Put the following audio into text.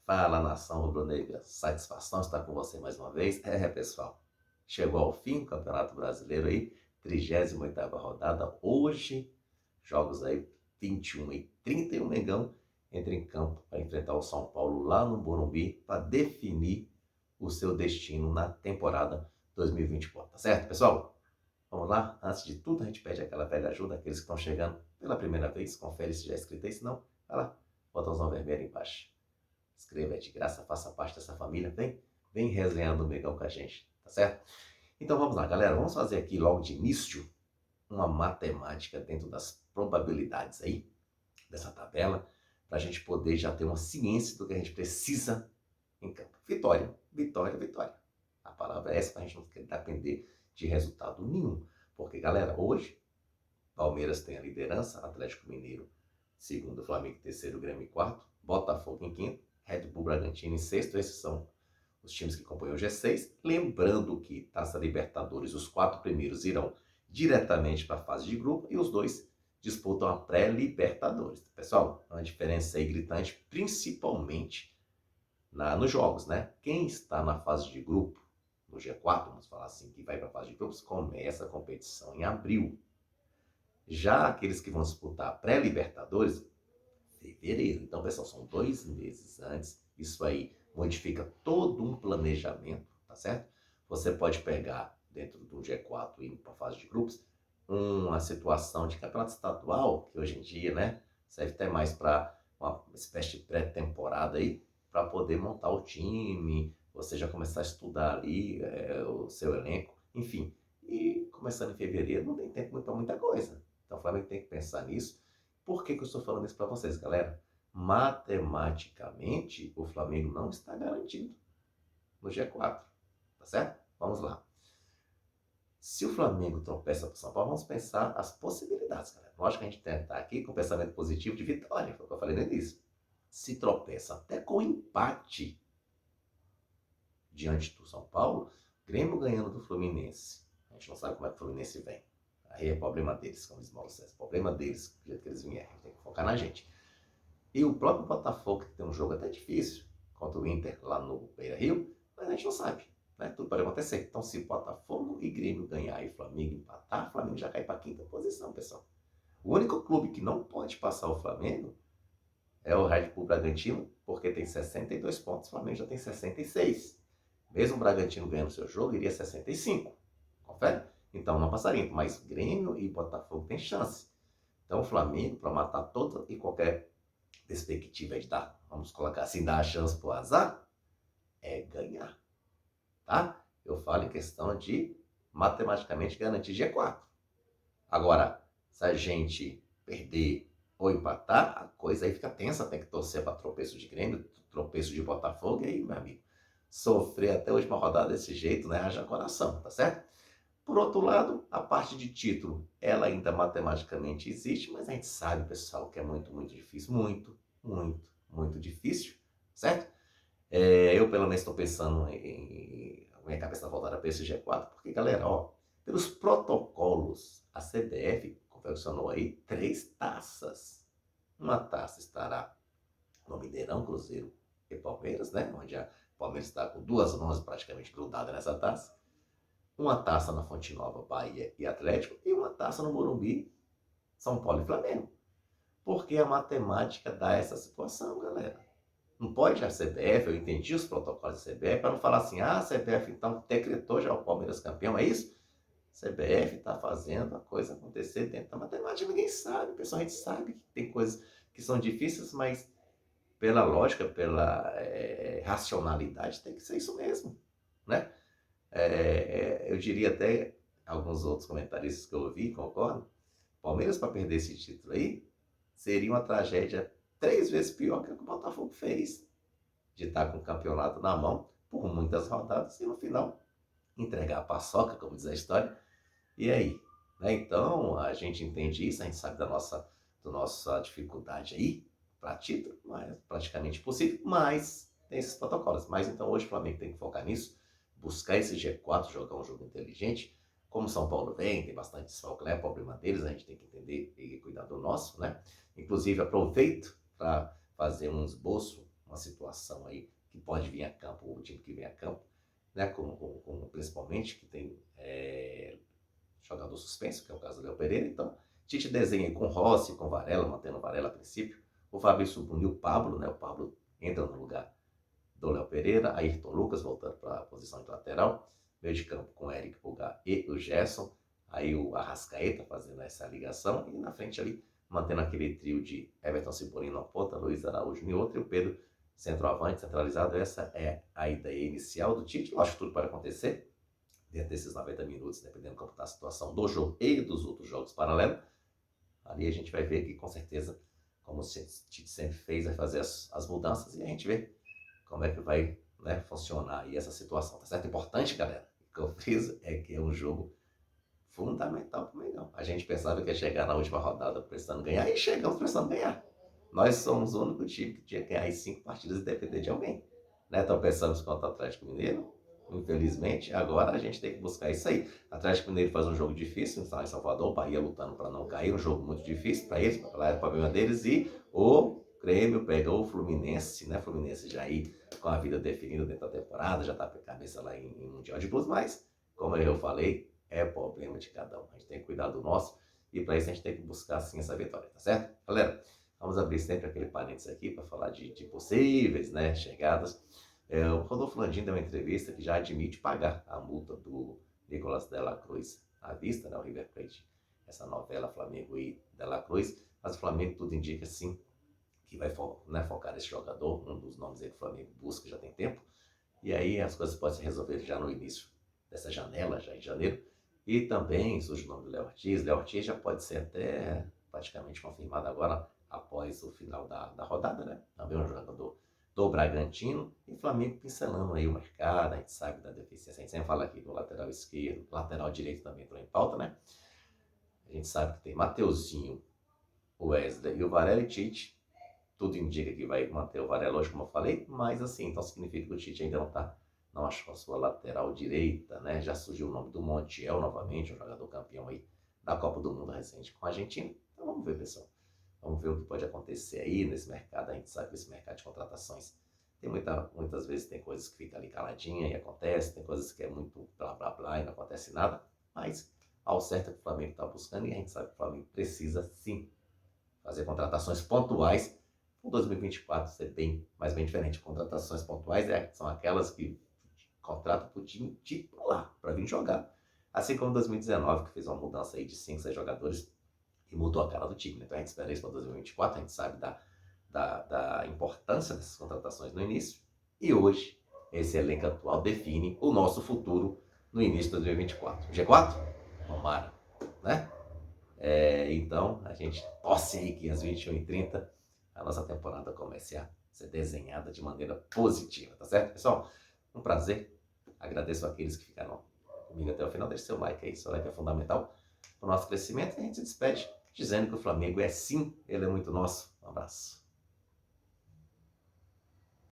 Fala, nação rubro-negra, satisfação estar com você mais uma vez. Pessoal, chegou ao fim o Campeonato Brasileiro aí, 38ª rodada. Hoje, jogos aí 21 e 31, Mengão entra em campo para enfrentar o São Paulo lá no Morumbi para definir o seu destino na temporada 2024, tá certo, pessoal? Vamos lá? Antes de tudo, a gente pede aquela velha ajuda, aqueles que estão chegando pela primeira vez, confere se já é inscrito aí, se não, vai lá, botãozão vermelho aí embaixo. Inscreva, é de graça, faça parte dessa família, vem resenhando o Mengão com a gente, tá certo? Então vamos lá, galera, vamos fazer aqui logo de início uma matemática dentro das probabilidades aí, dessa tabela, para a gente poder já ter uma ciência do que a gente precisa em campo. Vitória, vitória, vitória. A palavra é essa, para a gente não depender de resultado nenhum. Porque, galera, hoje, Palmeiras tem a liderança, Atlético Mineiro segundo, Flamengo em terceiro, Grêmio em quarto, Botafogo em quinto, Red Bull Bragantino em sexto. Esses são os times que compõem o G6. Lembrando que Taça Libertadores, os 4 primeiros irão diretamente para a fase de grupo e os 2 disputam a pré-Libertadores. Pessoal, uma diferença aí gritante, principalmente nos jogos, né? Quem está na fase de grupo, no G4, vamos falar assim, que vai para a fase de grupos, começa a competição em abril. Já aqueles que vão disputar a pré-Libertadores, fevereiro. Então, pessoal, são 2 meses antes. Isso aí modifica todo um planejamento, tá certo? Você pode pegar dentro do G4 indo para a fase de grupos uma situação de campeonato estadual, que hoje em dia, né, serve até mais para uma espécie de pré-temporada aí, para poder montar o time, você já começar a estudar ali o seu elenco, enfim. E começando em fevereiro não tem tempo para muita coisa. Então o Flamengo tem que pensar nisso. Por que eu estou falando isso para vocês, galera? Matematicamente, o Flamengo não está garantido no G4, tá certo? Vamos lá. Se o Flamengo tropeça para o São Paulo, vamos pensar as possibilidades, galera. Lógico que a gente tentar aqui com pensamento positivo de vitória, foi o que eu falei no início. Se tropeça até com empate diante do São Paulo, Grêmio ganhando do Fluminense. A gente não sabe como é que o Fluminense vem. Aí é problema deles, como diz Mauro César. Problema deles, do jeito que eles vierem. A gente tem que focar na gente. E o próprio Botafogo, que tem um jogo até difícil contra o Inter lá no Beira-Rio, mas a gente não sabe, né? Tudo pode acontecer. Então, se Botafogo e Grêmio ganhar e Flamengo empatar, o Flamengo já cai para a quinta posição, pessoal. O único clube que não pode passar o Flamengo é o Red Bull Bragantino, porque tem 62 pontos, o Flamengo já tem 66. Mesmo o Bragantino ganhando seu jogo, iria 65. Confere? Então não passaria, mas Grêmio e Botafogo têm chance. Então o Flamengo, para matar toda e qualquer perspectiva de dar, vamos colocar assim, dar a chance pro azar, é ganhar, tá? Eu falo em questão de matematicamente garantir G4. Agora, se a gente perder ou empatar, a coisa aí fica tensa, tem que torcer para tropeço de Grêmio, tropeço de Botafogo, e aí, meu amigo, sofrer até a última rodada desse jeito, né? Haja coração, tá certo? Por outro lado, a parte de título, ela ainda matematicamente existe, mas a gente sabe, pessoal, que é muito, muito difícil. Muito, muito, muito difícil, certo? Eu, pelo menos, estou pensando em... Minha cabeça está voltada para esse G4, porque, galera, ó, pelos protocolos, a CBF confeccionou aí 3 taças. Uma taça estará no Mineirão, Cruzeiro e Palmeiras, né? Onde a Palmeiras está com 2 mãos praticamente grudadas nessa taça. Uma taça na Fonte Nova, Bahia e Atlético, e uma taça no Morumbi, São Paulo e Flamengo. Porque a matemática dá essa situação, galera. Não pode a CBF, eu entendi os protocolos da CBF, para não falar assim, a CBF então decretou já o Palmeiras campeão, é isso? A CBF está fazendo a coisa acontecer dentro da matemática, ninguém sabe, pessoal, a gente sabe que tem coisas que são difíceis, mas pela lógica, pela racionalidade, tem que ser isso mesmo, né? Eu diria até, alguns outros comentaristas que eu ouvi, concordo, Palmeiras para perder esse título aí, seria uma tragédia 3 vezes pior que o que o Botafogo fez, de estar com o campeonato na mão por muitas rodadas e no final entregar a paçoca, como diz a história, e aí? Né? Então, a gente entende isso, a gente sabe da nossa dificuldade aí para título, não é praticamente impossível, mas tem esses protocolos. Mas então hoje o Flamengo tem que focar nisso, buscar esse G4, jogar um jogo inteligente. Como o São Paulo vem, tem bastante desfalque, é problema deles, a gente tem que entender e cuidar do nosso, né? Inclusive, aproveito para fazer um esboço uma situação aí que pode vir a campo, o time que vem a campo, né, principalmente que tem jogador suspenso, que é o caso do Léo Pereira. Então, Tite desenha aí com Rossi, com Varela, mantendo o Varela a princípio. O Fabrício Bruno e o Pablo, né? O Pablo entra no lugar do Léo Pereira. Ayrton Lucas voltando para a posição de lateral. Meio de campo com Eric Pulgar e o Gerson. Aí o Arrascaeta fazendo essa ligação. E na frente ali, mantendo aquele trio de Everton Cebolinha na ponta, Luiz Araújo em outra e o Pedro centroavante, centralizado. Essa é a ideia inicial do Tite. Eu acho que tudo pode acontecer dentro desses 90 minutos, dependendo de como está a situação do jogo e dos outros jogos paralelos. Ali a gente vai ver que, com certeza, como o Tite sempre fez, vai fazer as mudanças e a gente vê como é que vai, né, funcionar aí essa situação. Tá certo? Importante, galera, o que eu friso é que é um jogo fundamental para o Mengão. A gente pensava que ia chegar na última rodada precisando ganhar e chegamos precisando ganhar. Nós somos o único time que tinha que ganhar 5 partidas e depender de alguém. Né? Então pensamos contra o Atlético Mineiro. Infelizmente, agora a gente tem que buscar isso aí. O Atlético Mineiro faz um jogo difícil, está em Salvador, o Bahia lutando para não cair, um jogo muito difícil para eles, para o problema deles, e o Grêmio pegou o Fluminense, né? Fluminense já aí com a vida definida dentro da temporada, já está com a cabeça lá em Mundial de Clubes, mas, como eu falei, é problema de cada um. A gente tem que cuidar do nosso, e para isso a gente tem que buscar sim essa vitória, tá certo? Galera, vamos abrir sempre aquele parênteses aqui para falar de possíveis, né, chegadas. O Rodolfo Landim deu uma entrevista que já admite pagar a multa do Nicolás de la Cruz à vista, né, o River Plate, essa novela Flamengo e de la Cruz, mas o Flamengo tudo indica sim que vai focar nesse jogador, um dos nomes aí que o Flamengo busca já tem tempo, e aí as coisas podem se resolver já no início dessa janela, já em janeiro, e também surge o nome do Léo Ortiz. Léo Ortiz já pode ser até praticamente confirmado agora após o final da rodada, né, também um jogador do Bragantino, e o Flamengo pincelando aí o mercado. A gente sabe da deficiência, a gente sempre fala aqui do lateral esquerdo, lateral direito também entrou em pauta, né? A gente sabe que tem Mateuzinho, o Wesley e o Varela e Tite. Tudo indica que vai manter o Varela hoje, como eu falei, mas assim, então significa que o Tite ainda não achou a sua lateral direita, né? Já surgiu o nome do Montiel novamente, um jogador campeão aí da Copa do Mundo recente com a Argentina. Então vamos ver, pessoal. Vamos ver o que pode acontecer aí nesse mercado. A gente sabe que esse mercado de contratações tem muitas vezes tem coisas que ficam ali caladinha e acontece, tem coisas que é muito blá blá blá e não acontece nada, mas ao certo é que o Flamengo está buscando, e a gente sabe que o Flamengo precisa sim fazer contratações pontuais. O 2024 ser bem diferente. Contratações pontuais são aquelas que contratam para o time titular para vir jogar. Assim como 2019, que fez uma mudança aí de 5, 6 jogadores e mudou a cara do time, né? Então a gente espera isso para 2024, a gente sabe da importância dessas contratações no início, e hoje esse elenco atual define o nosso futuro no início de 2024. G4? Tomara, né? Então a gente torce aí que às 21h30 a nossa temporada comece a ser desenhada de maneira positiva, tá certo, pessoal? Um prazer, agradeço àqueles que ficaram comigo até o final. Deixe seu like aí, seu like é fundamental para o nosso crescimento, e a gente se despede dizendo que o Flamengo é sim, ele é muito nosso. Um abraço.